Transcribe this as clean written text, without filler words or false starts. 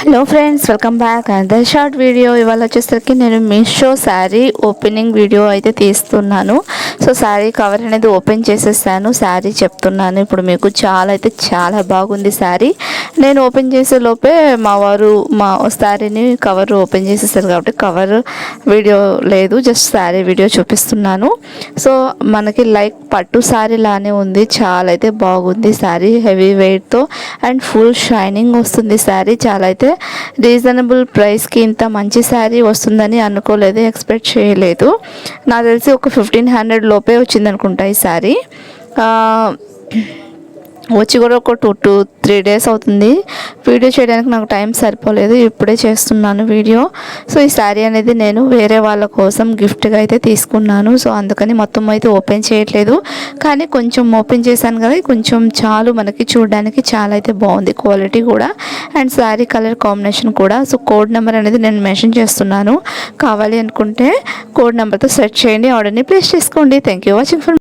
Hello friends, welcome back another short video. ఇవాళ వచ్చేసరికి నేను మీషో శారీ ఓపెనింగ్ వీడియో అయితే తీస్తున్నాను. సో శారీ కవర్ అనేది ఓపెన్ చేసేసాను. శారీ చెప్తున్నాను ఇప్పుడు మీకు. చాలా బాగుంది శారీ. నేను ఓపెన్ చేసే లోపే మా వారు శారీని కవర్ ఓపెన్ చేసేసారు కాబట్టి కవర్ వీడియో లేదు, జస్ట్ శారీ వీడియో చూపిస్తున్నాను. సో మనకి లైక్ పట్టు శారీ లానే ఉంది. చాలా అయితే బాగుంది శారీ. హెవీ వెయిట్తో అండ్ ఫుల్ షైనింగ్ వస్తుంది శారీ. చాలా అయితే రీజనబుల్ ప్రైస్కి ఇంత మంచి శారీ వస్తుందని అనుకోలేదు, ఎక్స్పెక్ట్ చేయలేదు. నాకు తెలిసి ఒక 1500 లోపే వచ్చింది అనుకుంటా ఈ శారీ. వచ్చి కూడా ఒక 2 to 3 days అవుతుంది. వీడియో చేయడానికి నాకు టైం సరిపోలేదు, ఇప్పుడే చేస్తున్నాను వీడియో. సో ఈ శారీ అనేది నేను వేరే వాళ్ళ కోసం గిఫ్ట్గా అయితే తీసుకున్నాను. సో అందుకని మొత్తం అయితే ఓపెన్ చేయట్లేదు, కానీ కొంచెం ఓపెన్ చేశాను కదా, కొంచెం చాలు. మనకి చూడడానికి చాలా అయితే బాగుంది, క్వాలిటీ కూడా అండ్ శారీ కలర్ కాంబినేషన్ కూడా. సో కోడ్ నెంబర్ అనేది నేను మెన్షన్ చేస్తున్నాను, కావాలి అనుకుంటే కోడ్ నెంబర్తో సెర్చ్ చేయండి, ఆర్డర్ని ప్లేస్ చేసుకోండి. Thank you watching for